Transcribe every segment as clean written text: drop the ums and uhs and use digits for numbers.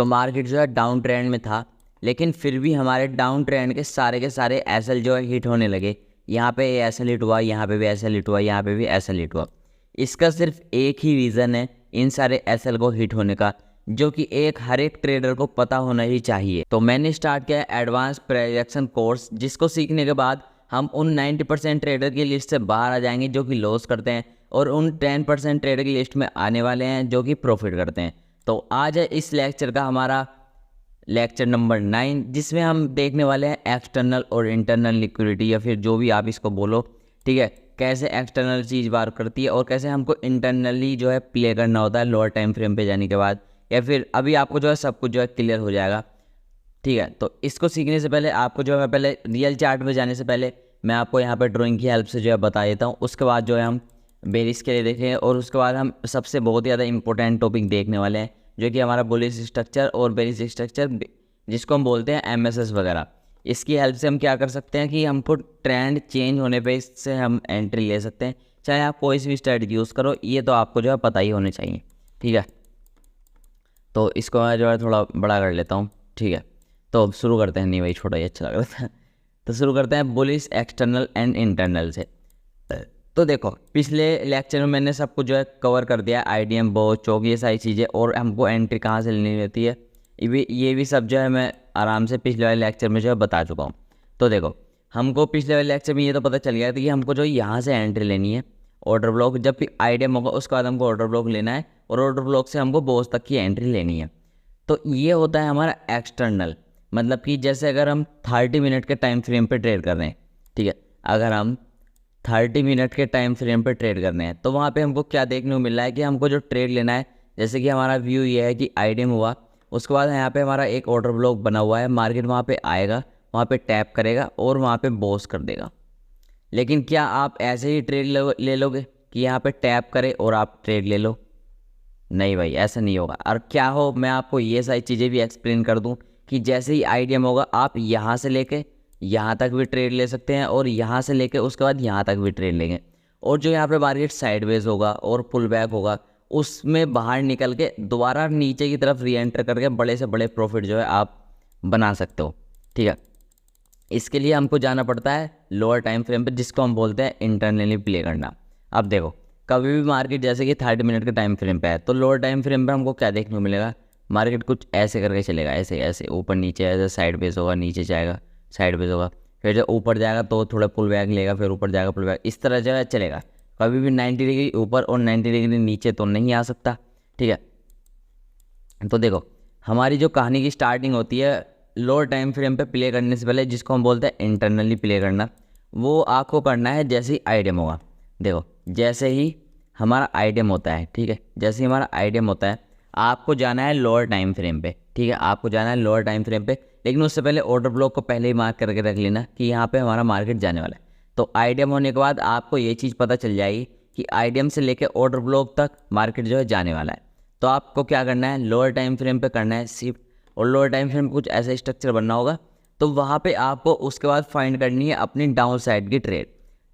तो मार्केट जो है डाउन ट्रेंड में था, लेकिन फिर भी हमारे डाउन ट्रेंड के सारे एसएल जो है हिट होने लगे। यहाँ पे एसएल हिट हुआ, यहाँ पे भी एसएल हिट हुआ, यहाँ पे भी एसएल हिट हुआ। इसका सिर्फ एक ही रीज़न है इन सारे एसएल को हिट होने का, जो कि हर एक ट्रेडर को पता होना ही चाहिए। तो मैंने स्टार्ट किया एडवांस प्रोजेक्शन कोर्स, जिसको सीखने के बाद हम उन 90% ट्रेडर की लिस्ट से बाहर आ जाएंगे जो कि लॉस करते हैं, और उन 10% ट्रेडर की लिस्ट में आने वाले हैं जो कि प्रॉफिट करते हैं। तो आज है इस लेक्चर का हमारा लेक्चर नंबर 9, जिसमें हम देखने वाले हैं एक्सटर्नल और इंटरनल लिक्विडिटी, या फिर जो भी आप इसको बोलो, ठीक है, कैसे एक्सटर्नल चीज़ वर्क करती है और कैसे हमको इंटरनली जो है प्ले करना होता है लोअर टाइम फ्रेम पे जाने के बाद, या फिर अभी आपको जो है सब कुछ जो है क्लियर हो जाएगा। ठीक है, तो इसको सीखने से पहले आपको जो है मैं पहले रियल चार्ट में जाने से पहले मैं आपको यहाँ पर ड्राइंग की हेल्प से जो है बता देता हूँ। उसके बाद जो है हम बेरिस के लिए देखें, और उसके बाद हम सबसे बहुत ज़्यादा इंपॉर्टेंट टॉपिक देखने वाले हैं, जो कि हमारा बुलिश स्ट्रक्चर और बेरिस स्ट्रक्चर, जिसको हम बोलते हैं एमएसएस वगैरह। इसकी हेल्प से हम क्या कर सकते हैं कि हमको ट्रेंड चेंज होने पे इससे हम एंट्री ले सकते हैं। चाहे आप कोई सी भी स्ट्रेटजी यूज़ करो, ये तो आपको जो है पता ही होने चाहिए। ठीक है, तो इसको मैं जो है थोड़ा बड़ा कर लेता हूँ। ठीक है, तो शुरू करते हैं। नहीं भाई, छोटा ही अच्छा लग रहा था। तो शुरू करते हैं बुलिश एक्सटर्नल एंड इंटरनल से। तो देखो, पिछले लेक्चर में मैंने सब कुछ जो है कवर कर दिया, आईडीएम, बोच, चौक, ये सारी चीज़ें, और हमको एंट्री कहाँ से लेनी रहती है ये भी सब जो है मैं आराम से पिछले वाले लेक्चर में जो है बता चुका हूँ। तो देखो, हमको पिछले वाले लेक्चर में ये तो पता चल गया था कि हमको जो यहाँ से एंट्री लेनी है ऑर्डर ब्लॉक, जब भी आईडीएम होगा उसके बाद हमको ऑर्डर ब्लॉक लेना है, और ऑर्डर ब्लॉक से हमको बोच तक की एंट्री लेनी है। तो ये होता है हमारा एक्सटर्नल, मतलब कि जैसे अगर हम 30 मिनट के टाइम फ्रेम पे ट्रेड कर रहे हैं, ठीक है, अगर हम 30 मिनट के टाइम फ्रेम पे ट्रेड करने हैं, तो वहाँ पे हमको क्या देखने को मिल रहा है कि हमको जो ट्रेड लेना है, जैसे कि हमारा व्यू ये है कि आईडीएम हुआ, उसके बाद यहाँ पे हमारा एक ऑर्डर ब्लॉक बना हुआ है, मार्केट वहाँ पे आएगा, वहाँ पे टैप करेगा और वहाँ पे बोस कर देगा। लेकिन क्या आप ऐसे ही ट्रेड ले लोगे कि यहाँ पे टैप करे और आप ट्रेड ले लो? नहीं भाई, ऐसा नहीं होगा। और क्या हो, मैं आपको ये सारी चीज़ें भी एक्सप्लेन कर दूँ कि जैसे ही आईडीएम होगा आप यहाँ से लेके यहाँ तक भी ट्रेड ले सकते हैं, और यहाँ से लेके उसके बाद यहाँ तक भी ट्रेड लेंगे, और जो यहाँ पे मार्केट साइडवेज होगा और पुल बैक होगा, उसमें बाहर निकल के दोबारा नीचे की तरफ री एंटर करके बड़े से बड़े प्रॉफिट जो है आप बना सकते हो। ठीक है, इसके लिए हमको जाना पड़ता है लोअर टाइम फ्रेम पे, जिसको हम बोलते हैं इंटरनली प्ले करना। अब देखो, कभी भी मार्केट जैसे कि 30 मिनट के टाइम फ्रेम पे है, तो लोअर टाइम फ्रेम पे हमको क्या देखने को मिलेगा, मार्केट कुछ ऐसे करके चलेगा, ऐसे ऐसे ऊपर नीचे, ऐसे साइडवेज होगा, नीचे जाएगा, साइडवेज होगा, फिर जब ऊपर जाएगा तो थोड़ा पुल बैक लेगा, फिर ऊपर जाएगा पुल बैक, इस तरह जो है चलेगा। कभी भी 90 डिग्री ऊपर और 90 डिग्री नीचे तो नहीं आ सकता। ठीक है, तो देखो, हमारी जो कहानी की स्टार्टिंग होती है लोअर टाइम फ्रेम पे प्ले करने से पहले, जिसको हम बोलते हैं इंटरनली प्ले करना, वो आपको करना है जैसे ही आईडीएम होगा। देखो, जैसे ही हमारा आईडीएम होता है, ठीक है, जैसे ही हमारा आईडीएम होता है, आपको जाना है लोअर टाइम फ्रेम पे। ठीक है, आपको जाना है लोअर टाइम फ्रेम पे, लेकिन उससे पहले ऑर्डर ब्लॉक को पहले ही मार्क करके रख लेना कि यहाँ पे हमारा मार्केट जाने वाला है। तो आईडीएम होने के बाद आपको ये चीज़ पता चल जाएगी कि आईडीएम से लेकर ऑर्डर ब्लॉक तक मार्केट जो है जाने वाला है। तो आपको क्या करना है, लोअर टाइम फ्रेम पे करना है शिफ्ट, और लोअर टाइम फ्रेम पे कुछ ऐसा स्ट्रक्चर बनना होगा, तो वहाँ पे आपको उसके बाद फाइंड करनी है अपनी डाउन साइड की ट्रेड,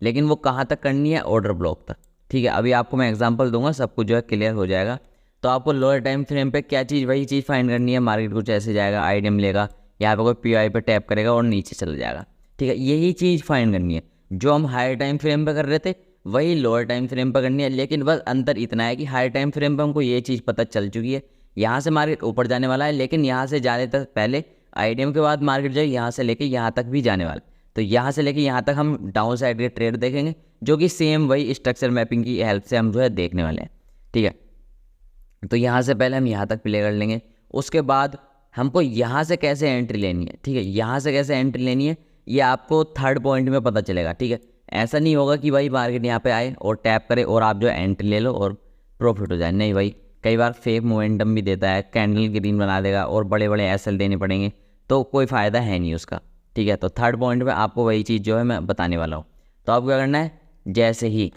लेकिन वो कहाँ तक करनी है, ऑर्डर ब्लॉक तक। ठीक है, अभी आपको मैं एग्जांपल दूंगा, सब कुछ जो है क्लियर हो जाएगा। तो आपको लोअर टाइम फ्रेम पे क्या चीज़, वही चीज़ फाइंड करनी है, मार्केट कुछ ऐसे जाएगा, आईडीएम लेगा, यहाँ पे कोई पीआई पे टैप करेगा और नीचे चला जाएगा। ठीक है, यही चीज़ फाइंड करनी है जो हम हायर टाइम फ्रेम पे कर रहे थे, वही लोअर टाइम फ्रेम पर करनी है। लेकिन बस अंतर इतना है कि हायर टाइम फ्रेम पर हमको ये चीज़ पता चल चुकी है, यहाँ से मार्केट ऊपर जाने वाला है, लेकिन यहाँ से जाने तक पहले आईडीएम के बाद मार्केट जो है यहाँ से लेके यहाँ तक भी जाने वाला है। तो यहाँ से लेके यहाँ तक हम डाउन साइड के ट्रेड देखेंगे, जो कि सेम वही स्ट्रक्चर मैपिंग की हेल्प से हम जो है देखने वाले हैं। ठीक है, तो यहाँ से पहले हम यहाँ तक प्ले कर लेंगे, उसके बाद हमको यहाँ से कैसे एंट्री लेनी है। ठीक है, यहाँ से कैसे एंट्री लेनी है ये आपको थर्ड पॉइंट में पता चलेगा। ठीक है, ऐसा नहीं होगा कि भाई मार्केट यहाँ पे आए और टैप करे और आप जो एंट्री ले लो और प्रॉफिट हो जाए। नहीं भाई, कई बार फेक मोमेंटम भी देता है, कैंडल ग्रीन बना देगा और बड़े बड़े एसएल देने पड़ेंगे, तो कोई फ़ायदा है नहीं उसका। ठीक है, तो थर्ड पॉइंट में आपको वही चीज़ जो है मैं बताने वाला हूँ। तो आपको क्या करना है, जैसे ही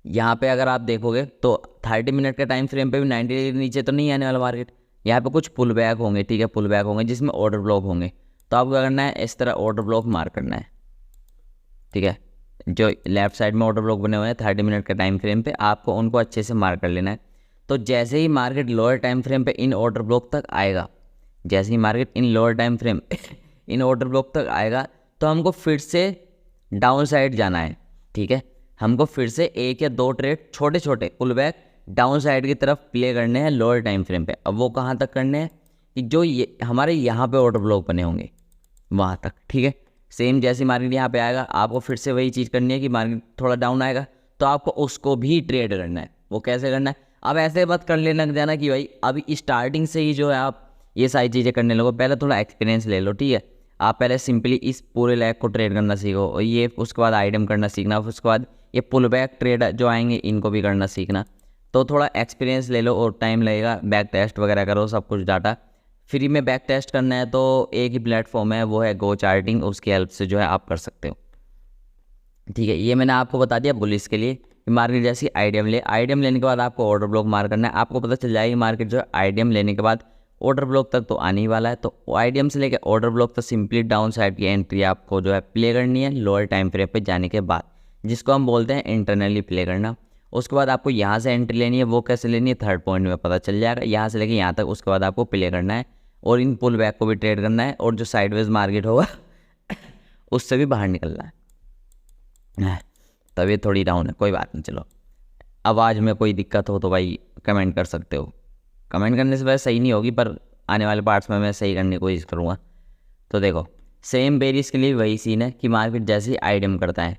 यहाँ पे अगर आप देखोगे तो 30 मिनट के टाइम फ्रेम पे भी 90 डिग्री नीचे तो नहीं आने वाला मार्केट, यहाँ पे कुछ पुल बैक होंगे। ठीक है, पुल बैक होंगे जिसमें ऑर्डर ब्लॉक होंगे। तो आपको क्या करना है, इस तरह ऑर्डर ब्लॉक मार्क करना है। ठीक है, जो लेफ्ट साइड में ऑर्डर ब्लॉक बने हुए हैं 30 मिनट के टाइम फ्रेम पे, आपको उनको अच्छे से मार्क कर लेना है। तो जैसे ही मार्केट लोअर टाइम फ्रेम पे इन ऑर्डर ब्लॉक तक आएगा, जैसे ही market in lower time frame in order block तक आएगा तो हमको फिर से डाउन साइड जाना है। ठीक है, हमको फिर से 1 या 2 ट्रेड छोटे छोटे पुल बैक डाउन साइड की तरफ प्ले करने हैं लोअर टाइम फ्रेम पे। अब वो कहाँ तक करने हैं कि जो ये हमारे यहाँ पे ऑर्डर ब्लॉक बने होंगे वहाँ तक। ठीक है, सेम जैसे मार्केट यहाँ पे आएगा आपको फिर से वही चीज़ करनी है कि मार्केट थोड़ा डाउन आएगा तो आपको उसको भी ट्रेड करना है। वो कैसे करना है, अब ऐसे मत कर लेना जाना कि भाई अभी स्टार्टिंग से ही जो है आप ये सारी चीज़ें करने लगो। पहले थोड़ा एक्सपीरियंस ले लो। ठीक है, आप पहले सिंपली इस पूरे लैग को ट्रेड करना सीखो और ये उसके बाद आइटम करना सीखना, उसके बाद ये पुल बैक ट्रेड जो आएंगे इनको भी करना सीखना। तो थोड़ा एक्सपीरियंस ले लो और टाइम लगेगा, बैक टेस्ट वगैरह करो, सब कुछ डाटा फ्री में बैक टेस्ट करना है तो एक ही प्लेटफॉर्म है, वो है गो चार्टिंग। उसकी हेल्प से जो है आप कर सकते हो। ठीक है, ये मैंने आपको बता दिया बुलिस के लिए। मार्केट जैसी आइडियम लेने के बाद आपको ऑर्डर ब्लॉक मार करना है। आपको पता चल जाएगी मार्केट जो है आइडियम लेने के बाद ऑर्डर ब्लॉक तक तो आने ही वाला है। तो आइडियम से लेकर ऑर्डर ब्लॉक तक सिंपली डाउन साइड की एंट्री आपको जो है प्ले करनी है लोअर टाइम फ्रेम पे जाने के बाद, जिसको हम बोलते हैं इंटरनली प्ले करना। उसके बाद आपको यहाँ से एंट्री लेनी है। वो कैसे लेनी है थर्ड पॉइंट में पता चल जाएगा, यहाँ से लेके यहाँ तक। उसके बाद आपको प्ले करना है और इन पुल बैक को भी ट्रेड करना है और जो साइडवेज मार्केट होगा उससे भी बाहर निकलना है। तबीयत थोड़ी डाउन है, कोई बात नहीं। चलो, आवाज़ में कोई दिक्कत हो तो भाई कमेंट कर सकते हो। कमेंट करने से वैसे सही नहीं होगी पर आने वाले पार्ट्स में मैं सही करने की कोशिश करूँगा। तो देखो, सेम बेरिस के लिए वही सीन है कि मार्केट जैसे ही आइटम करता है,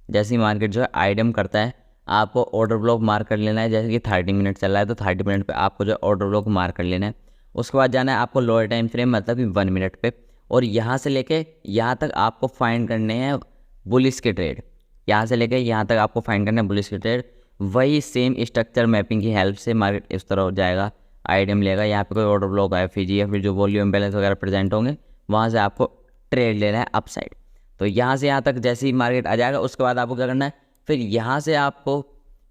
जैसे ही मार्केट जो है आइटम करता है आपको ऑर्डर ब्लॉक मार्क कर लेना है। जैसे कि 30 मिनट चल रहा है तो 30 मिनट पे आपको जो ऑर्डर ब्लॉक मार्क कर लेना है। उसके बाद जाना है आपको लोअर टाइम फ्रेम मतलब कि 1 मिनट पे, और यहाँ से लेके यहाँ तक आपको फाइंड करने हैं बुलिस के ट्रेड। यहाँ से लेके यहाँ तक आपको फाइंड करना है बुलिस के ट्रेड। वही सेम स्ट्रक्चर मैपिंग की हेल्प से मार्केट इस तरह हो जाएगा, आइटम लेगा, यहाँ पे कोई ऑर्डर ब्लॉक है FG या फिर जो वॉल्यूम बैलेंस वगैरह प्रेजेंट होंगे वहाँ से आपको ट्रेड लेना है अप साइड। तो यहाँ से यहाँ तक जैसे ही मार्केट आ जाएगा उसके बाद आपको क्या करना है, फिर यहाँ से आपको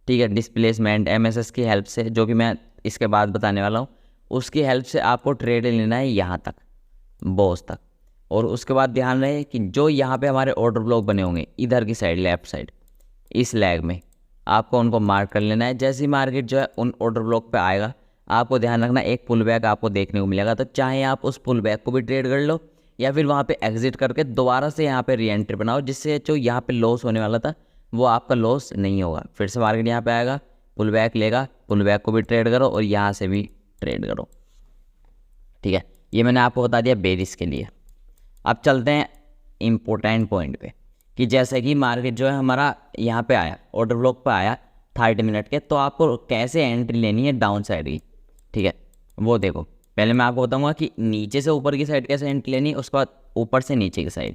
ठीक है डिस्प्लेसमेंट MSS की हेल्प से, जो कि मैं इसके बाद बताने वाला हूँ, उसकी हेल्प से आपको ट्रेड लेना है यहाँ तक बॉस तक। और उसके बाद ध्यान रहे कि जो यहाँ पे हमारे ऑर्डर ब्लॉक बने होंगे इधर की साइड लेफ्ट साइड इस लैग में आपको उनको मार्क कर लेना है। जैसे ही मार्केट जो है उन ऑर्डर ब्लॉक पे आएगा आपको ध्यान रखना एक पुल बैक आपको देखने को मिलेगा। तो चाहे आप उस पुल बैक को भी ट्रेड कर लो या फिर वहाँ पे एग्जिट करके दोबारा से यहाँ पे री एंट्री बनाओ, जिससे जो यहाँ पे लॉस होने वाला था वो आपका लॉस नहीं होगा। फिर से मार्केट यहाँ पे आएगा, पुल बैक लेगा, पुल बैक को भी ट्रेड करो और यहाँ से भी ट्रेड करो। ठीक है, ये मैंने आपको बता दिया बेरिस के लिए। अब चलते हैं इम्पोर्टेंट पॉइंट पे कि जैसे कि मार्केट जो है हमारा यहाँ पे आया, ऑर्डर ब्लॉक पे आया 30 मिनट के, तो आपको कैसे एंट्री लेनी है डाउन साइड की। ठीक है, वो देखो, पहले मैं आपको बताऊंगा कि नीचे से ऊपर की साइड कैसे एंट्री लेनी है, उसके बाद ऊपर से नीचे की साइड।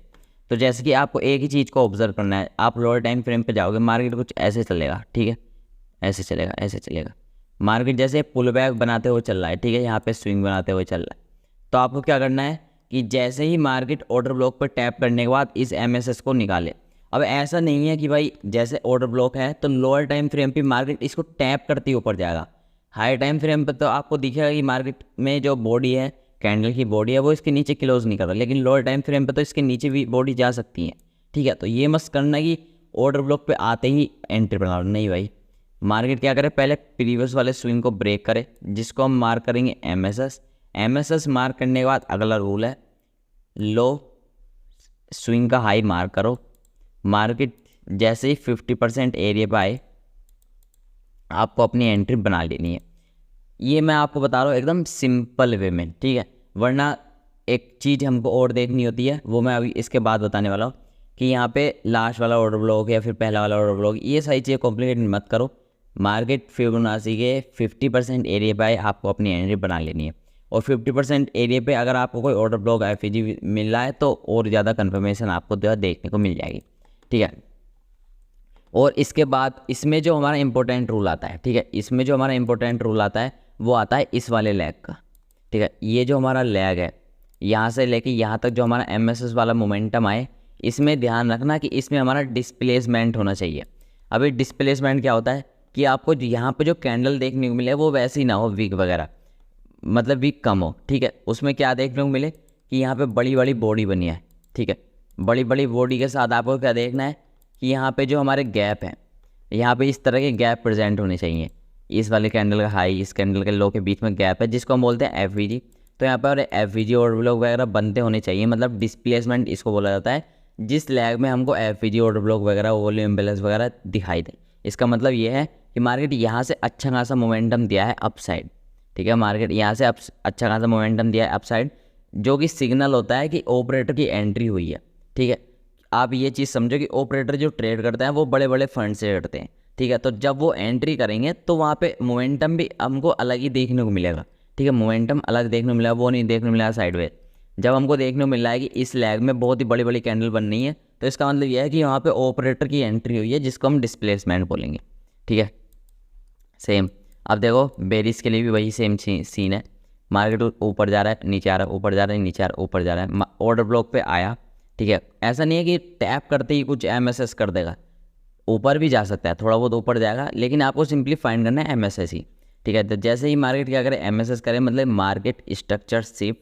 तो जैसे कि आपको एक ही चीज़ को ऑब्जर्व करना है। आप लोअर टाइम फ्रेम पे जाओगे, मार्केट कुछ ऐसे चलेगा। ठीक है, ऐसे चलेगा, ऐसे चलेगा। मार्केट जैसे पुल बैक बनाते हुए चल रहा है, ठीक है, यहाँ पे स्विंग बनाते हुए चल रहा है। तो आपको क्या करना है कि जैसे ही मार्केट ऑर्डर ब्लॉक पर टैप करने के बाद इस MSS को निकाले। अब ऐसा नहीं है कि भाई जैसे ऑर्डर ब्लॉक है तो लोअर टाइम फ्रेम पे मार्केट इसको टैप करते ही ऊपर जाएगा। हाई टाइम फ्रेम पे तो आपको दिखेगा कि मार्केट में जो बॉडी है, कैंडल की बॉडी है, वो इसके नीचे क्लोज नहीं कर रहा, लेकिन लोअर टाइम फ्रेम पे तो इसके नीचे भी बॉडी जा सकती है। ठीक है, तो ये मस्त करना कि ऑर्डर ब्लॉक पे आते ही एंट्री बना लो। नहीं भाई, मार्केट क्या करे, पहले प्रीवियस वाले स्विंग को ब्रेक करे, जिसको हम मार्क करेंगे MSS मार्क करने के बाद अगला रूल है लो स्विंग का हाई मार्क करो। मार्केट जैसे ही 50% एरिया पे आए आपको अपनी एंट्री बना लेनी है। ये मैं आपको बता रहा हूँ एकदम सिंपल वे में। ठीक है, वरना एक चीज़ हमको और देखनी होती है, वो मैं अभी इसके बाद बताने वाला हूँ कि यहाँ पे लास्ट वाला ऑर्डर ब्लॉक या फिर पहला वाला ऑर्डर ब्लॉक, ये सारी चीज़ें कॉम्प्लिकेट मत करो। मार्केट फिबोनाची के 50% एरिया पे आपको अपनी एंट्री बना लेनी है। और 50% एरिया पे अगर आपको कोई ऑर्डर ब्लॉक FG मिल रहा है तो और ज़्यादा कन्फर्मेशन आपको देखने को मिल जाएगी। ठीक है, और इसके बाद इसमें जो हमारा इंपॉर्टेंट रूल आता है, ठीक है, इसमें जो हमारा इंपॉर्टेंट रूल आता है वो आता है इस वाले लैग का। ठीक है, ये जो हमारा लैग है यहाँ से लेके यहाँ तक जो हमारा MSS वाला मोमेंटम आए, इसमें ध्यान रखना कि इसमें हमारा डिस्प्लेसमेंट होना चाहिए। अभी डिस्प्लेसमेंट क्या होता है कि आपको यहाँ पे जो कैंडल देखने को मिले वो वैसे ही ना हो, वीक वगैरह, मतलब वीक कम हो। ठीक है, उसमें क्या देखने को मिले कि यहाँ पे बड़ी बड़ी बॉडी बनी है। ठीक है, बड़ी बड़ी बॉडी के साथ आपको क्या देखना है कि यहाँ पे जो हमारे गैप हैं, यहाँ पे इस तरह के गैप प्रेजेंट होने चाहिए। इस वाले कैंडल का हाई इस कैंडल के लो के बीच में गैप है जिसको हम बोलते हैं एफवीजी। तो यहाँ पर एफवीजी ऑर्डर ब्लॉक वगैरह बनते होने चाहिए, मतलब डिस्प्लेसमेंट इसको बोला जाता है, जिस लैग में हमको एफवीजी ऑर्डर ब्लॉक वगैरह वॉल्यूम इम्बैलेंस वगैरह दिखाई दे। इसका मतलब ये है कि मार्केट यहाँ से अच्छा खासा मोमेंटम दिया है अपसाइड, ठीक है, मार्केट यहाँ से अच्छा खासा मोमेंटम दिया है अपसाइड, जो कि सिग्नल होता है कि ऑपरेटर की एंट्री हुई है, ठीक है। आप ये चीज़ समझो कि ऑपरेटर जो ट्रेड करते हैं वो बड़े बड़े फंड से करते हैं, ठीक है। तो जब वो एंट्री करेंगे तो वहाँ पे मोमेंटम भी हमको अलग ही देखने को मिलेगा, ठीक है, मोमेंटम अलग देखने को मिलेगा, वो नहीं देखने को मिलेगा साइडवेज। जब हमको देखने को मिल रहा है कि इस लैग में बहुत ही बड़ी बड़ी कैंडल बन रही है, तो इसका मतलब यह है कि वहाँ पे ऑपरेटर की एंट्री हुई है, जिसको हम डिस्प्लेसमेंट बोलेंगे, ठीक है। सेम अब देखो बेरिस के लिए भी वही सेम सीन है, मार्केट ऊपर जा रहा है नीचे आ रहा है, ऊपर जा रहा है नीचे आ रहा है, ऊपर जा रहा है, ऑर्डर ब्लॉक पे आया, ठीक है। ऐसा नहीं है कि टैप करते ही कुछ एमएसएस कर देगा, ऊपर भी जा सकता है, थोड़ा बहुत ऊपर जाएगा, लेकिन आपको सिंपली फाइंड करना है एमएसएस ही, ठीक है। तो जैसे ही मार्केट क्या करे, एमएसएस करे, मतलब मार्केट स्ट्रक्चर शिफ्ट,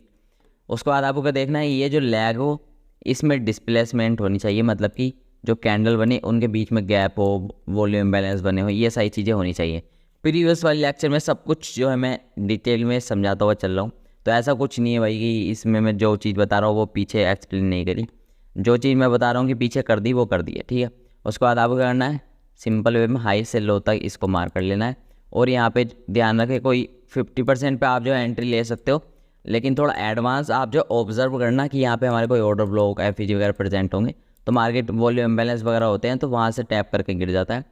उसके बाद आपको क्या देखना है, ये जो लैग हो इसमें डिस्प्लेसमेंट होनी चाहिए, मतलब कि जो कैंडल बने उनके बीच में गैप हो, वॉल्यूम बैलेंस बने हो, ये सारी चीज़ें होनी चाहिए। प्रीवियस वाले लेक्चर में सब कुछ जो है मैं डिटेल में समझाता हुआ चल रहा हूँ, तो ऐसा कुछ नहीं है भाई कि इसमें मैं जो चीज़ बता रहा हूँ वो पीछे एक्सप्लेन नहीं करी, जो चीज़ मैं बता रहा हूँ कि पीछे कर दी वो कर दी है, ठीक है। उसके बाद आपको क्या करना है, सिंपल वे में हाई से लो तक इसको मार कर लेना है, और यहाँ पे ध्यान रखें कोई 50% पे आप जो एंट्री ले सकते हो, लेकिन थोड़ा एडवांस आप जो ऑब्जर्व करना कि यहाँ पे हमारे कोई ऑर्डर ब्लॉक एफईजी वगैरह प्रेजेंट होंगे, तो मार्केट वॉल्यूम इम्बैलेंस वगैरह होते हैं तो वहाँ से टैप करके गिर जाता है।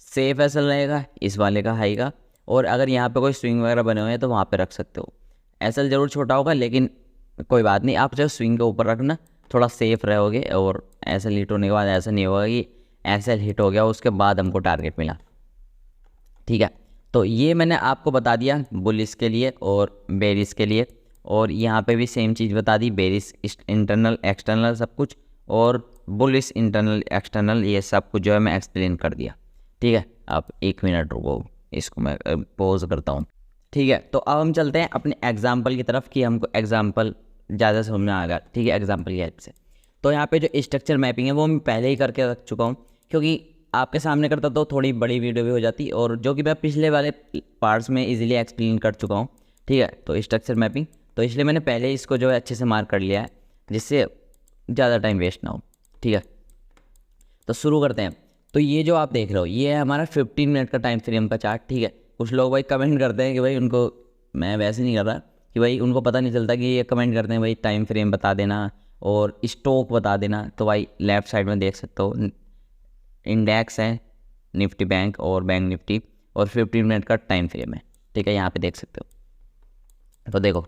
सेफ एसल रहेगा इस वाले का हाई का, और अगर यहाँ पे कोई स्विंग वगैरह बने हुए हैं तो वहाँ पे रख सकते हो। एसल ज़रूर छोटा होगा लेकिन कोई बात नहीं, आप जो स्विंग के ऊपर रखना थोड़ा सेफ रहोगे, और एसल हिट होने के बाद ऐसा नहीं होगा कि एसल हिट हो गया उसके बाद हमको टारगेट मिला, ठीक है। तो ये मैंने आपको बता दिया बुलिस के लिए और बेरिस के लिए, और यहाँ पे भी सेम चीज़ बता दी, बेरिस इंटरनल एक्सटर्नल सब कुछ, और बुलिस इंटरनल एक्सटर्नल, ये सब कुछ जो है मैं एक्सप्लेन कर दिया, ठीक है। आप 1 मिनट रुको, इसको मैं पॉज करता हूँ, ठीक है। तो अब हम चलते हैं अपने एग्जाम्पल की तरफ कि हमको एग्जाम्पल ज़्यादा समझ में आ गया, ठीक है, एग्जाम्पल की हेल्प से। तो यहाँ पे जो स्ट्रक्चर मैपिंग है वो मैं पहले ही करके रख चुका हूँ, क्योंकि आपके सामने करता तो थोड़ी बड़ी वीडियो भी हो जाती, और जो कि मैं पिछले वाले पार्ट्स में इजीली एक्सप्लेन कर चुका हूँ, ठीक है। तो स्ट्रक्चर मैपिंग, तो इसलिए मैंने पहले ही इसको जो है अच्छे से मार्क कर लिया है, जिससे ज़्यादा टाइम वेस्ट ना हो, ठीक है। तो शुरू करते हैं। तो ये जो आप देख रहे हो ये है हमारा 15 मिनट का टाइम फ्रेम का चार्ट, ठीक है। कुछ लोग भाई कमेंट करते हैं कि भाई उनको, मैं वैसे नहीं कर रहा कि भाई उनको पता नहीं चलता कि ये कमेंट करते हैं भाई टाइम फ्रेम बता देना और स्टॉक बता देना। तो भाई लेफ़्ट साइड में देख सकते हो इंडेक्स है निफ्टी बैंक और बैंक निफ्टी, और 15 मिनट का टाइम फ्रेम है, ठीक है, यहाँ पे देख सकते हो। तो देखो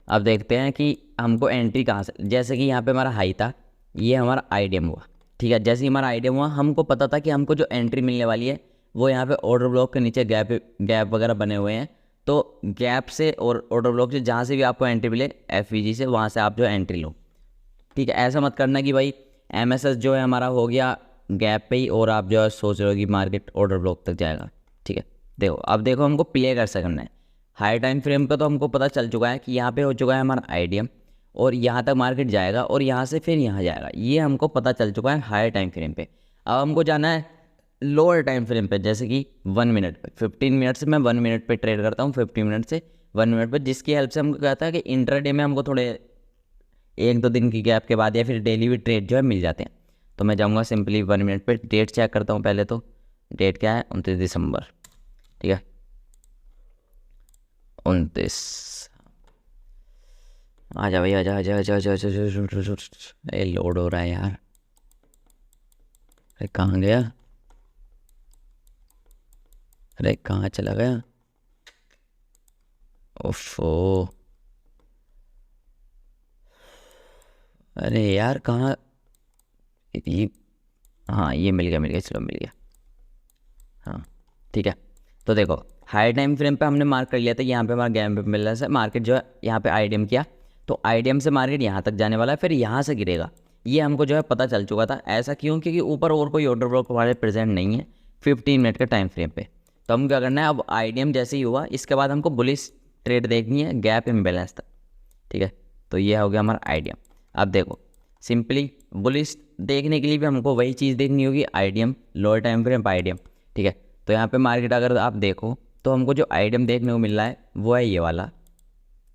अब देखते हैं कि हमको एंट्री कहाँ से, जैसे कि यहाँ पे हमारा हाई था, ये हमारा आईडीएम हुआ, ठीक है। जैसे ही हमारा आईडीएम हुआ हमको पता था कि हमको जो एंट्री मिलने वाली है वो यहाँ पे ऑर्डर ब्लॉक के नीचे गैप वगैरह बने हुए हैं, तो गैप से और ऑर्डर ब्लॉक से जहाँ से भी आपको एंट्री मिले एफवीजी से, वहाँ से आप जो एंट्री लो, ठीक है। ऐसा मत करना कि भाई एमएसएस जो है हमारा हो गया गैप पे ही और आप जो है सोच रहे हो कि मार्केट ऑर्डर ब्लॉक तक जाएगा, ठीक है। देखो अब देखो हमको प्ले कैसे करना है। हाई टाइम फ्रेम का तो हमको पता चल चुका है कि यहाँ पे हो चुका है हमारा आईडीएम, और यहाँ तक मार्केट जाएगा और यहाँ से फिर यहाँ जाएगा, ये हमको पता चल चुका है हाई टाइम फ्रेम पे। अब हमको जाना है लोअर टाइम फ्रेम पे, जैसे कि 1 मिनट पे। 15 मिनट से मैं 1 मिनट पे ट्रेड करता हूँ, 15 मिनट से 1 मिनट पे, जिसकी हेल्प से हमको कहता है कि इंट्राडे में हमको थोड़े 1-2 दिन की गैप के बाद या फिर डेली भी ट्रेड जो है मिल जाते हैं। तो मैं जाऊँगा सिंपली 1 मिनट पे, डेट चेक करता हूँ पहले। तो डेट क्या है, 29 दिसंबर, ठीक है, 29। आजा भाई आजा आजा आजा आजा आजा, ए लोड हो रहा है यार, अरे कहाँ गया, अरे कहाँ चला गया, ओफो, अरे यार कहाँ, ये हाँ ये मिल गया, चलो मिल गया, हाँ ठीक है। तो देखो हाई टाइम फ्रेम पे हमने मार्क कर लिया था, यहाँ पे हमारा गैप पे मिल रहा है, मार्केट जो है यहाँ पे आईडीएम किया, तो आईडीएम से मार्केट यहाँ तक जाने वाला है, फिर यहाँ से गिरेगा, ये हमको जो है पता चल चुका था। ऐसा क्यों, क्योंकि ऊपर और कोई ऑर्डर ब्लॉक हमारे प्रेजेंट नहीं है 15 मिनट के टाइम फ्रेम पे। तो हम क्या करना है, अब आईडीएम जैसे ही हुआ इसके बाद हमको बुलिश ट्रेड देखनी है गैप इम्बैलेंस तक, ठीक है। तो ये हो गया हमारा आईडीएम। अब देखो सिंपली बुलिश देखने के लिए भी हमको वही चीज़ देखनी होगी, आईडीएम लोअर टाइम फ्रेम पर आईडीएम, ठीक है। तो यहाँ पे मार्केट अगर आप देखो तो हमको जो आइडियम देखने को मिल रहा है वो है ये वाला,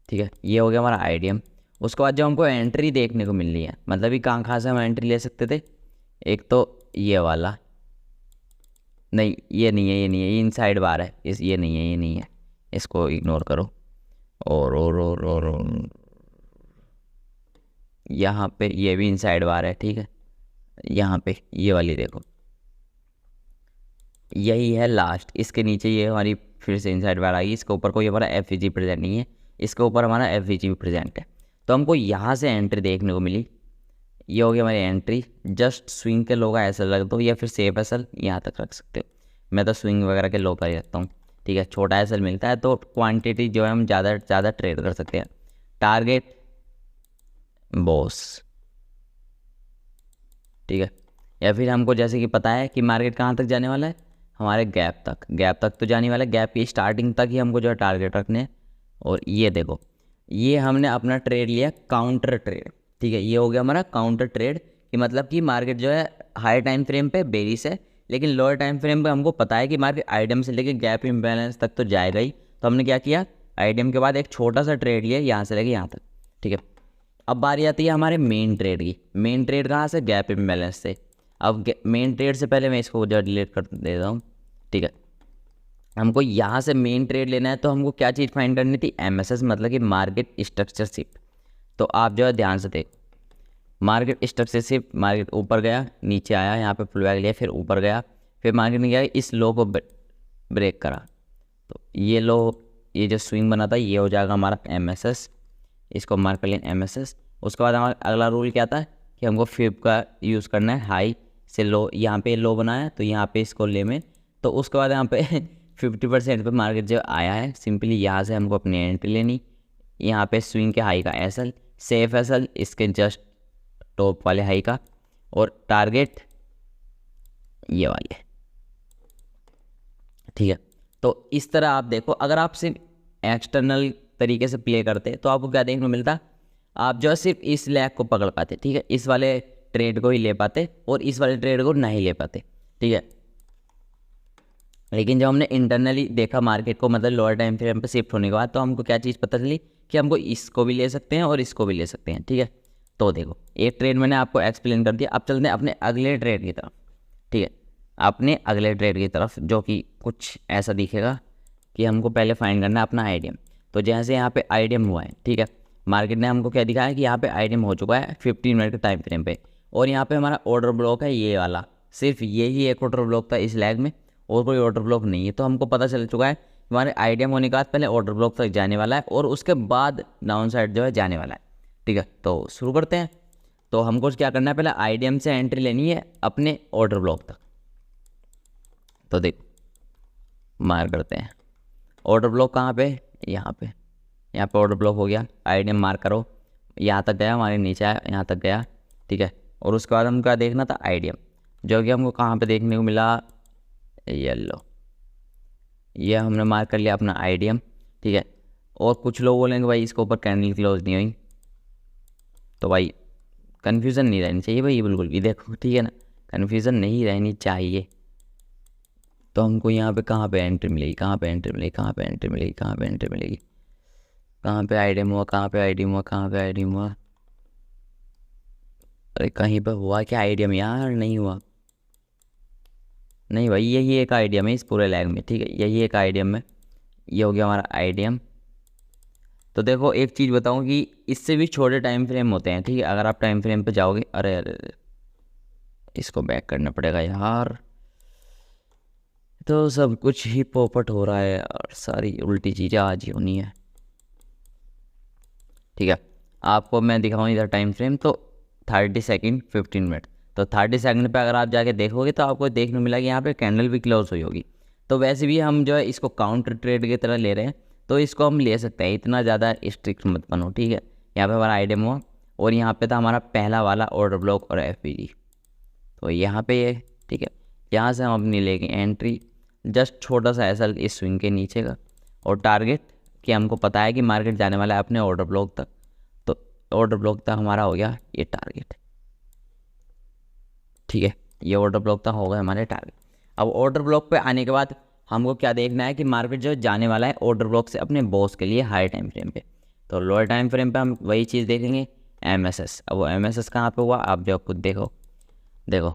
ठीक है। ये हो गया हमारा आइडियम। उसके बाद जो हमको एंट्री देखने को मिल रही है, मतलब कि कहाँ से हम एंट्री ले सकते थे, एक तो ये वाला, नहीं ये नहीं है, ये नहीं है, ये इनसाइड बार है, ये नहीं है, ये नहीं है, इसको इग्नोर करो। और यहाँ पे ये भी इनसाइड बार है, ठीक है। यहाँ पे ये वाली देखो, यही है लास्ट, इसके नीचे ये हमारी फिर से इनसाइड बार आएगी। इसके ऊपर कोई हमारा एफ प्रेजेंट नहीं है, इसके ऊपर हमारा एफ प्रेजेंट है। तो हमको यहाँ से एंट्री देखने को मिली, ये हो गया हमारी एंट्री। जस्ट स्विंग के लोग ऐसा रख दो या फिर सेफ एसल यहाँ तक रख सकते हो। मैं तो स्विंग वगैरह के लो पर ही रखता हूँ, ठीक है। छोटा एसल मिलता है तो क्वांटिटी जो है हम ज़्यादा ट्रेड कर सकते हैं। टारगेट बॉस, ठीक है। या फिर हमको जैसे कि पता है कि मार्केट कहाँ तक जाने वाला है, हमारे गैप तक तो जाने वाला है। गैप की स्टार्टिंग तक ही हमको जो है टारगेट रखने हैं। और ये देखो, ये हमने अपना ट्रेड लिया काउंटर ट्रेड, ठीक है। ये हो गया हमारा काउंटर ट्रेड कि मतलब कि मार्केट जो है हाई टाइम फ्रेम पे बेरिश है, लेकिन लोअर टाइम फ्रेम पे हमको पता है कि मार्केट आइडियम से लेके गैप इम्बैलेंस तक तो जाएगा ही। तो हमने क्या किया, आइडियम के बाद एक छोटा सा ट्रेड लिया यहाँ से लेके यहाँ तक, ठीक है। अब बारी आती है हमारे मेन ट्रेड की। मेन ट्रेड कहाँ से, गैप इम्बैलेंस से। अब मेन ट्रेड से पहले मैं इसको जो डिलीट कर देता हूँ, ठीक है। हमको यहाँ से मेन ट्रेड लेना है तो हमको क्या चीज़ फाइंड करनी थी, MSS, मतलब कि मार्केट स्ट्रक्चर शिफ्ट। तो आप जो है ध्यान से देखो, मार्केट स्ट्रक्चर शिफ्ट, मार्केट ऊपर गया, नीचे आया, यहाँ पे पुल बैक लिया, फिर ऊपर गया, फिर मार्केट ने क्या इस लो को ब्रेक करा। तो ये लो, ये जो स्विंग बना था ये हो जाएगा हमारा MSS, इसको मार्क कर लिया MSS। उसके बाद हमारा अगला रूल क्या था कि हमको फिब का यूज़ करना है, हाई से लो। यहाँ पे लो बनाया तो यहाँ पे इसको ले में, तो उसके बाद यहाँ पे 50% पे मार्केट जो आया है, सिंपली यहाँ से हमको अपनी एंट्री लेनी। यहाँ पे स्विंग के हाई का एसल, सेफ एसल इसके जस्ट टॉप वाले हाई का, और टारगेट ये वाले, ठीक है। तो इस तरह आप देखो, अगर आप सिर्फ एक्सटर्नल तरीके से प्ले करते तो आपको क्या देखने को मिलता, आप जो है सिर्फ इस लैग को पकड़ पाते, ठीक है, इस वाले ट्रेड को ही ले पाते और इस वाले ट्रेड को नहीं ले पाते, ठीक है। लेकिन जब हमने इंटरनली देखा मार्केट को, मतलब लोअर टाइम फ्रेम पे शिफ्ट होने के बाद, तो हमको क्या चीज़ पता चली कि हमको इसको भी ले सकते हैं और इसको भी ले सकते हैं, ठीक है। तो देखो, एक ट्रेड मैंने आपको एक्सप्लेन कर दिया। अब चलते हैं अपने अगले ट्रेड की तरफ, ठीक है। अपने अगले ट्रेड की तरफ जो कि कुछ ऐसा दिखेगा कि हमको पहले फाइंड करना है अपना आइडियम। तो जैसे यहाँ पे आइडियम हुआ है, ठीक है, मार्केट ने हमको क्या दिखाया कि यहाँ पे आइडियम हो चुका है 15 मिनट के टाइम फ्रेम पे, और यहाँ पे हमारा ऑर्डर ब्लॉक है ये वाला, सिर्फ यही एक ऑर्डर ब्लॉक था इस लैग में, और कोई ऑर्डर ब्लॉक नहीं है। तो हमको पता चल चुका है हमारे आइडियम होने के बाद पहले ऑर्डर ब्लॉक तक जाने वाला है और उसके बाद डाउन साइड जो है जाने वाला है, ठीक है। तो शुरू करते हैं। तो हमको क्या करना है, पहले आइडियम से एंट्री लेनी है अपने ऑर्डर ब्लॉक तक। तो देखो, मार करते हैं ऑर्डर ब्लॉक कहाँ पे, यहाँ पे ऑर्डर ब्लॉक हो गया। आइडियम मार्क करो, यहाँ तक गया, हमारे नीचे आया, यहाँ तक गया, ठीक है। और उसके बाद हमको क्या देखना था, आइडियम, जो कि हमको कहाँ पे देखने को मिला, येलो, ये हमने मार्क कर लिया अपना आइडियम, ठीक है। और कुछ लोग बोलेंगे भाई इसके ऊपर कैंडल क्लोज नहीं हुई, तो भाई कन्फ्यूज़न नहीं रहनी चाहिए भाई, बिल्कुल भी देखो, ठीक है ना, कन्फ्यूज़न नहीं रहनी चाहिए। तो हमको यहाँ पे कहाँ पे एंट्री मिलेगी, कहाँ पे एंट्री मिलेगी, कहाँ पे एंट्री मिलेगी, कहाँ पे एंट्री मिलेगी, कहाँ पे आइडियम हुआ, कहाँ पे आइडियम हुआ, कहाँ पे आइडियम हुआ, अरे कहीं पे हुआ क्या आइडियम, यार नहीं हुआ, नहीं भाई यही एक आइडियम है इस पूरे लैग में, ठीक है, यही एक आइडियम है। ये हो गया हमारा आइडियम। तो देखो एक चीज़ बताऊँ कि इससे भी छोटे टाइम फ्रेम होते हैं, ठीक है। अगर आप टाइम फ्रेम पे जाओगे, अरे अरे इसको बैक करना पड़ेगा यार, तो सब कुछ ही पोपट हो रहा है और सारी उल्टी चीज़ें आज ही होनी है, ठीक है। आपको मैं दिखाऊँ इधर टाइम फ्रेम, तो 30 सेकेंड 15 मिनट, तो 30 सेकंड पे अगर आप जाके देखोगे तो आपको देखने को मिला कि यहाँ पे कैंडल भी क्लोज हुई होगी। तो वैसे भी हम जो है इसको काउंटर ट्रेड की तरह ले रहे हैं, तो इसको हम ले सकते हैं, इतना ज़्यादा स्ट्रिक्ट मत बनो, ठीक है। यहाँ पे हमारा आइडियम हुआ और यहाँ पे था हमारा पहला वाला ऑर्डर ब्लॉक और FPG, तो यहाँ पे ये, ठीक है। यहाँ से हम अपनी लेंगे एंट्री, जस्ट छोटा सा ऐसा इस स्विंग के नीचे का, और टारगेट कि हमको पता है कि मार्केट जाने वाला है अपने ऑर्डर ब्लॉक तक, तो ऑर्डर ब्लॉक तक हमारा हो गया ये टारगेट, ठीक है। ये ऑर्डर ब्लॉक तक हो गए हमारे टारगेट। अब ऑर्डर ब्लॉक पे आने के बाद हमको क्या देखना है कि मार्केट जो जाने वाला है ऑर्डर ब्लॉक से अपने बॉस के लिए हाई टाइम फ्रेम पे। तो लोअर टाइम फ्रेम पे हम वही चीज़ देखेंगे, MSS। अब वो MSS कहाँ पे हुआ आप जो खुद देखो, देखो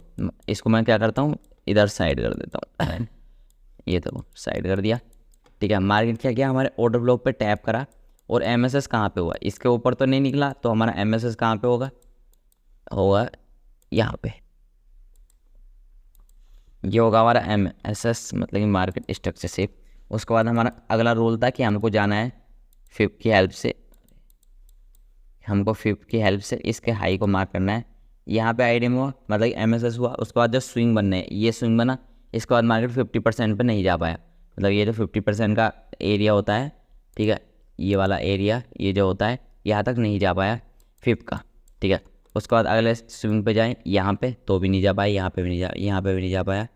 इसको मैं क्या करता हूँ, इधर साइड कर देता हूँ ये तो साइड कर दिया, ठीक है। मार्केट क्या किया, हमारे ऑर्डर ब्लॉक पे टैप करा और MSS कहाँ पे हुआ, इसके ऊपर तो नहीं निकला, तो हमारा MSS कहाँ पे होगा, होगा यहाँ पे, ये होगा हमारा MSS, मतलब कि मार्केट स्ट्रक्चर शेप। उसके बाद हमारा अगला रोल था कि हमको जाना है फिप की हेल्प से, हमको फिप की हेल्प से इसके हाई को मार्क करना है। यहाँ पे आईडीएम हुआ, मतलब MSS हुआ, उसके बाद जो स्विंग बनने है, ये स्विंग बना, इसके बाद मार्केट 50% पे नहीं जा पाया, मतलब ये जो 50% का एरिया होता है, ठीक है, ये वाला एरिया ये जो होता है यहाँ तक नहीं जा पाया फिप का, ठीक है। उसके बाद अगले स्विंग पे जाएँ यहाँ पे, तो भी नहीं जा पाया, यहाँ पे भी नहीं जा, यहाँ पे भी नहीं जा पाया।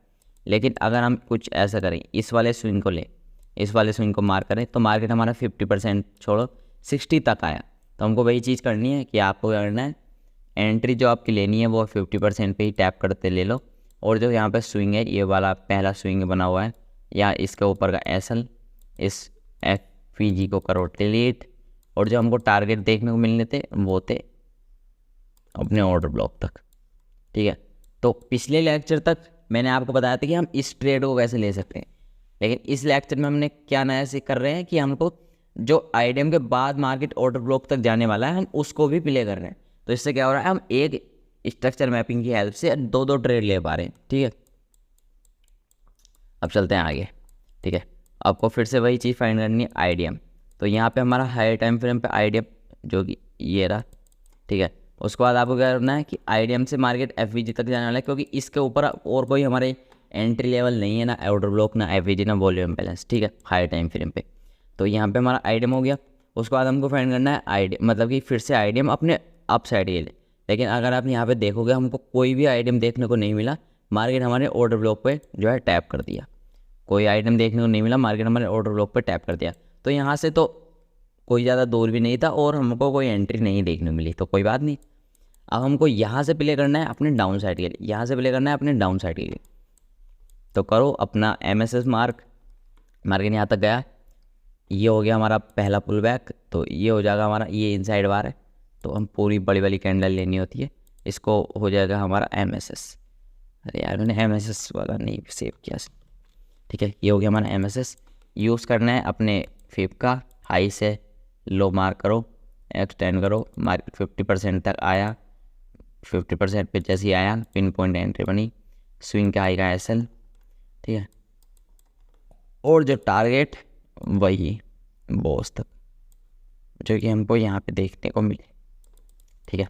लेकिन अगर हम कुछ ऐसा करें, इस वाले स्विंग को ले, इस वाले स्विंग को मार्क करें, तो मार्केट हमारा 50% छोड़ो 60 तक आया। तो हमको वही चीज़ करनी है कि आपको करना है, एंट्री जो आपकी लेनी है वो 50% पे ही टैप करते ले लो, और जो यहाँ पे स्विंग है, ये वाला पहला स्विंग बना हुआ है, या इसके ऊपर का SL, इस FPG को करो डिलीट, और जो हमको टारगेट देखने को मिलने थे वो थे अपने ऑर्डर ब्लॉक तक, ठीक है। तो पिछले लेक्चर तक मैंने आपको बताया था कि हम इस ट्रेड को कैसे ले सकते हैं, लेकिन इस लेक्चर में हमने क्या नया सीख कर रहे हैं कि हमको जो आईडीएम के बाद मार्केट ऑर्डर ब्लॉक तक जाने वाला है, हम उसको भी प्ले कर रहे हैं। तो इससे क्या हो रहा है, हम एक स्ट्रक्चर मैपिंग की हेल्प से दो दो ट्रेड ले पा रहे हैं, ठीक है। अब चलते हैं आगे, ठीक है। आपको फिर से वही चीज़ फाइंड करनी है, आईडीएम। तो यहाँ पे हमारा हाई टाइम फ्रेम पे आईडीएम जो कि ये रहा, ठीक है। उसके बाद आपको क्या करना है कि आईडीएम से मार्केट FVG तक जाने वाला है, क्योंकि इसके ऊपर और कोई हमारे एंट्री लेवल नहीं है, ना ऑर्डर ब्लॉक, ना FVG, ना वॉल्यूम बैलेंस, ठीक है, हाई टाइम फ्रेम पे। तो यहाँ पे हमारा आईडीएम हो गया। उसके बाद हमको फाइंड करना है आईडीएम, मतलब कि फिर से आईडीएम अपने अप साइड के लिए। लेकिन अगर आप यहाँ पे देखोगे, हमको कोई भी आईडीएम देखने को नहीं मिला, मार्केट हमारे ऑर्डर ब्लॉक पे जो है टैप कर दिया, कोई आइटम देखने को नहीं मिला, मार्केट हमारे ऑर्डर ब्लॉक पे टैप कर दिया। तो यहाँ से तो कोई ज़्यादा दूर भी नहीं था और हमको कोई एंट्री नहीं देखने को मिली, तो कोई बात नहीं। अब हमको यहाँ से प्ले करना है अपने डाउन साइड के लिए, यहाँ से प्ले करना है अपने डाउन साइड के लिए। तो करो अपना MSS मार्क, मार्केट यहाँ तक गया, ये हो गया हमारा पहला पुल बैक, तो ये हो जाएगा हमारा, ये इनसाइड बार है, तो हम पूरी बड़ी वाली कैंडल लेनी होती है, इसको हो जाएगा हमारा MSS। अरे यार मैंने MSS वाला नहीं सेव किया, ठीक है। ये हो गया हमारा MSS। यूज़ करना है अपने फिप का, हाई से लो मार्क करो, एक्सटेंड करो, मार्केट 50% तक आया, 50% पे जैसे ही आया पिन पॉइंट एंट्री बनी, स्विंग का आएगा SL, ठीक है। और जो टारगेट वही बॉस तक, जो कि हमको यहाँ पे देखने को मिले, ठीक है।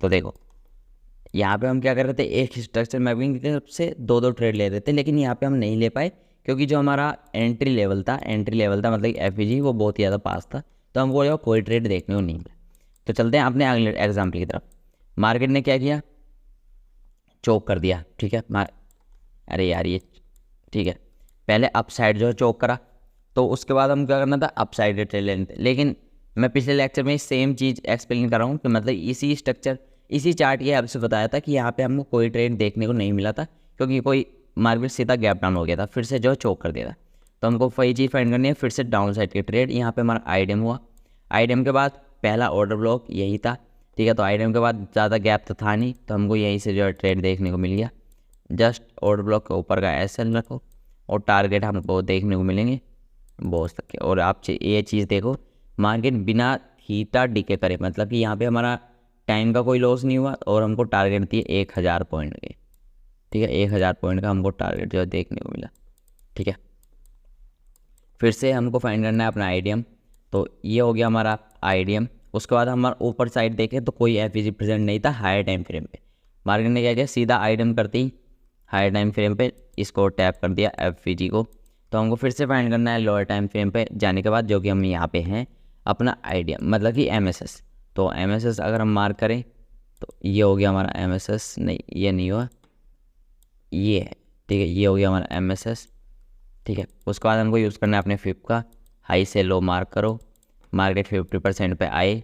तो देखो यहाँ पे हम क्या कर रहे थे, एक स्ट्रक्चर मैपिंग की तरफ से दो दो ट्रेड ले रहे थे, लेकिन यहाँ पे हम नहीं ले पाए क्योंकि जो हमारा एंट्री लेवल था मतलब FVG वो बहुत ही ज़्यादा पास था, तो हमको जो कोई ट्रेड देखने को नहीं मिला। तो चलते हैं अपने अगले एग्जाम्पल की तरफ। मार्केट ने क्या किया, चोक कर दिया, ठीक है। अरे यार ये, ठीक है, पहले अप साइड जो है चोक करा, तो उसके बाद हम क्या करना था, अप साइड ट्रेड लेने थे। लेकिन मैं पिछले लेक्चर में सेम चीज़ एक्सप्लेन कर रहा हूँ कि मतलब इसी स्ट्रक्चर, इसी चार्ट ये आपसे बताया था कि यहाँ पे हमको कोई ट्रेड देखने को नहीं मिला था, क्योंकि कोई मार्केट सीधा गैप डाउन हो गया था, फिर से जो चोक कर दिया था। तो हमको वही चीज़ फाइंड करनी है, फिर से डाउन साइड की ट्रेड। यहाँ पे हमारा आईडीएम हुआ, आईडीएम के बाद पहला ऑर्डर ब्लॉक यही था, ठीक है। तो आईडीएम के बाद ज़्यादा गैप तो था नहीं, तो हमको यहीं से जो है ट्रेड देखने को मिल गया। जस्ट ऑर्डर ब्लॉक के ऊपर का SL रखो और टारगेट हमको देखने को मिलेंगे बॉस तक के। और आप ये चीज़ देखो, मार्केट बिना थीटा डीके करे, मतलब कि यहाँ पे हमारा टाइम का कोई लॉस नहीं हुआ और हमको टारगेट दिए 1000 पॉइंट के, ठीक है। 1000 पॉइंट का हमको टारगेट जो है देखने को मिला, ठीक है। फिर से हमको फाइंड करना है अपना आईडीएम, तो ये हो गया हमारा आईडीएम। उसके बाद हमारा ऊपर साइड देखें तो कोई FVG प्रेजेंट नहीं था हायर टाइम फ्रेम पे। मार्केट ने क्या किया, सीधा आईडीएम करते ही हायर टाइम फ्रेम पे इसको टैप कर दिया FVG को। तो हमको फिर से फाइंड करना है लोअर टाइम फ्रेम पे जाने के बाद, जो कि हम यहाँ पे हैं अपना आईडीएम, मतलब कि MSS। तो MSS अगर हम मार्क करें तो ये हो गया हमारा MSS, नहीं ये नहीं हुआ, ये है, ठीक है। ये हो गया हमारा MSS, ठीक है। उसके बाद हमको यूज़ करना है अपने फिप का, हाई से लो मार्क करो, मार्केट 50% पे आए।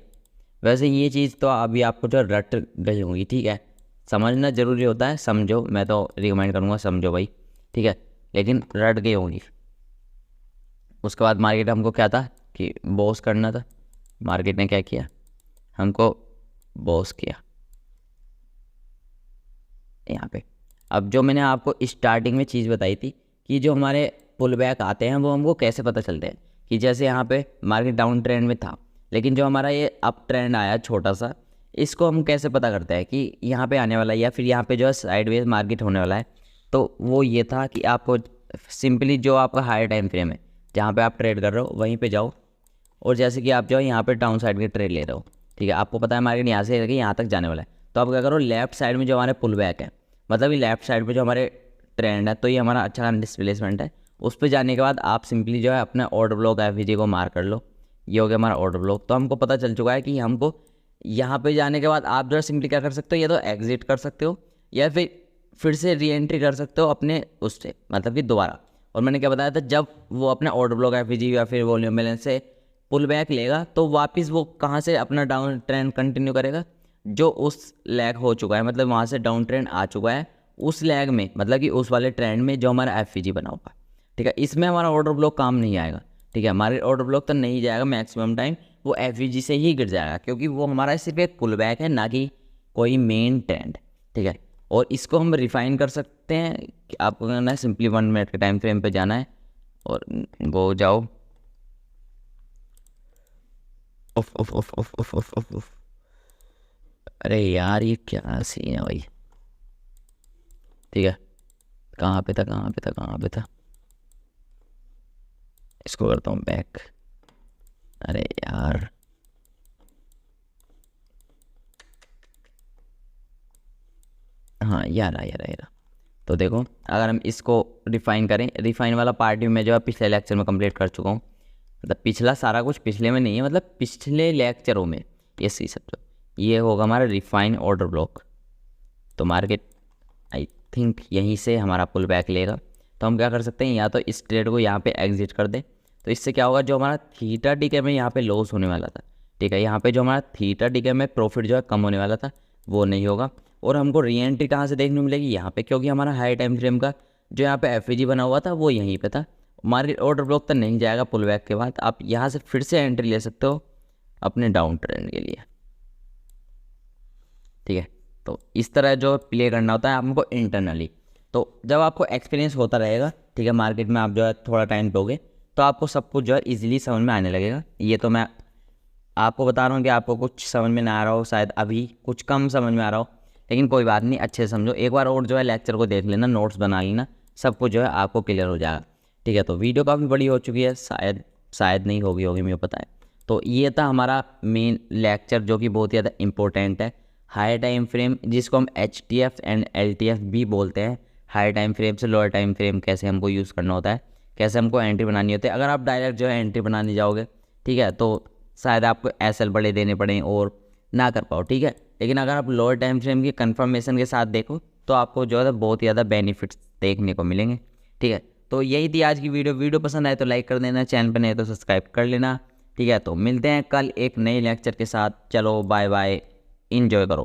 वैसे ये चीज़ तो अभी आपको जो रट गई होंगी, ठीक है, समझना ज़रूरी होता है, समझो, मैं तो रिकमेंड करूँगा समझो भाई, ठीक है, लेकिन रट गई होंगी। उसके बाद मार्केट हमको क्या था कि बॉस करना था, मार्केट ने क्या किया, हमको बॉस किया यहाँ पे। अब जो मैंने आपको स्टार्टिंग में चीज़ बताई थी कि जो हमारे पुल बैक आते हैं वो हमको कैसे पता चलते हैं, कि जैसे यहाँ पे मार्केट डाउन ट्रेंड में था, लेकिन जो हमारा ये अप ट्रेंड आया छोटा सा, इसको हम कैसे पता करते हैं कि यहाँ पे आने वाला है या फिर यहाँ पे जो है साइडवेज मार्केट होने वाला है। तो वो ये था कि आपको सिंपली जो आपका हायर टाइम फ्रेम है जहाँ पे आप ट्रेड कर रहे हो वहीं पे जाओ, और जैसे कि आप जो है यहाँ पे डाउन साइड के ट्रेड ले रहे हो, ठीक है, आपको पता है मार्केट यहाँ से लेकर यहाँ तक जाने वाला है, तो आप क्या करो, लेफ्ट साइड में जो हमारे पुल बैक है, मतलब ये लेफ्ट साइड पे जो हमारे ट्रेंड है, तो ये हमारा अच्छा डिस्प्लेसमेंट है, उस पर जाने के बाद आप सिंपली जो है अपना ऑर्डर ब्लॉक एफवीजी को मार्क कर लो। ये हो गया हमारा ऑर्डर ब्लॉक। तो हमको पता चल चुका है कि हमको यहाँ पे जाने के बाद आप जो है सिंपली क्या कर सकते हो, या तो एग्जिट कर सकते हो या फिर से री एंट्री कर सकते हो अपने उससे, मतलब कि दोबारा। और मैंने क्या बताया था, जब वो अपना ऑर्डर ब्लॉक एफवीजी या फिर वॉल्यूम बैलेंस से पुल बैक लेगा तो वापस वो कहाँ से अपना डाउन ट्रेंड कंटिन्यू करेगा, जो उस लैग हो चुका है, मतलब वहाँ से डाउन ट्रेंड आ चुका है उस लैग में, मतलब कि उस वाले ट्रेंड में जो हमारा एफवीजी बना होगा, ठीक है। इसमें हमारा ऑर्डर ब्लॉक काम नहीं आएगा, ठीक है, हमारे ऑर्डर ब्लॉक तो नहीं जाएगा, मैक्सिमम टाइम वो एफवीजी से ही गिर जाएगा, क्योंकि वो हमारा सिर्फ एक पुल बैक है, ना कि कोई मेन ट्रेंड, ठीक है। और इसको हम रिफाइन कर सकते हैं कि आपको करना है सिंपली 1 मिनट के टाइम फ्रेम पे जाना है और वो जाओ, उफ उफ उफ उफ उफ उफ उफ उफ। अरे यार ये क्या सीन है भाई, ठीक है, कहाँ पे था, इसको करता हूँ बैक। अरे यार हाँ यार, तो देखो अगर हम इसको रिफाइन करें, रिफाइन वाला पार्ट भी मैं जो है पिछले लेक्चर में कंप्लीट कर चुका हूँ, मतलब पिछला सारा कुछ पिछले में नहीं है, मतलब पिछले लेक्चरों में, ये सी सब ये होगा हमारा रिफाइन ऑर्डर ब्लॉक। तो मार्केट आई थिंक यहीं से हमारा पुल बैक लेगा, तो हम क्या कर सकते हैं, या तो इस ट्रेड को यहाँ पे एग्जिट कर दें, तो इससे क्या होगा, जो हमारा थीटा डीके में यहाँ पे लॉस होने वाला था, ठीक है, यहाँ पे जो हमारा थीटा डीके में प्रॉफिट जो है कम होने वाला था वो नहीं होगा। और हमको री एंट्री कहाँ से देखने को मिलेगी, यहाँ पे, क्योंकि हमारा हाई टाइम फ्रेम का जो यहाँ पे एफवीजी बना हुआ था वो यहीं पे था, हमारी ऑर्डर ब्लॉक तक नहीं जाएगा पुल बैक के बाद, आप यहाँ से फिर से एंट्री ले सकते हो अपने डाउन ट्रेंड के लिए, ठीक है। तो इस तरह जो प्ले करना होता है हमको इंटरनली। तो जब आपको एक्सपीरियंस होता रहेगा, ठीक है, मार्केट में आप जो है थोड़ा टाइम दोगे तो आपको सब कुछ जो है ईजिली समझ में आने लगेगा। ये तो मैं आपको बता रहा हूँ कि आपको कुछ समझ में ना आ रहा हो, शायद अभी कुछ कम समझ में आ रहा हो, लेकिन कोई बात नहीं, अच्छे से समझो, एक बार और जो है लेक्चर को देख लेना, नोट्स बना लेना, सब कुछ जो है आपको क्लियर हो जाएगा, ठीक है। तो वीडियो काफ़ी बड़ी हो चुकी है, शायद नहीं होगी मुझे पता है। तो ये था हमारा मेन लेक्चर जो कि बहुत ज़्यादा इंपॉर्टेंट है, हाई टाइम फ्रेम, जिसको हम HTF एंड LTF भी बोलते हैं। हाई टाइम फ्रेम से लोअर टाइम फ्रेम कैसे हमको यूज़ करना होता है, कैसे हमको एंट्री बनानी होती है। अगर आप डायरेक्ट जो है एंट्री बनाने जाओगे, ठीक है, तो शायद आपको SL बड़े देने पड़ें और ना कर पाओ, ठीक है। लेकिन अगर आप लोअर टाइम फ्रेम की कंफर्मेशन के साथ देखो तो आपको जो है बहुत ज़्यादा बेनिफिट्स देखने को मिलेंगे, ठीक है। तो यही थी आज की वीडियो पसंद आए तो लाइक कर देना, चैनल पर नहीं तो सब्सक्राइब कर लेना, ठीक है। तो मिलते हैं कल एक नए लेक्चर के साथ, चलो बाय बाय, इंजॉय करो।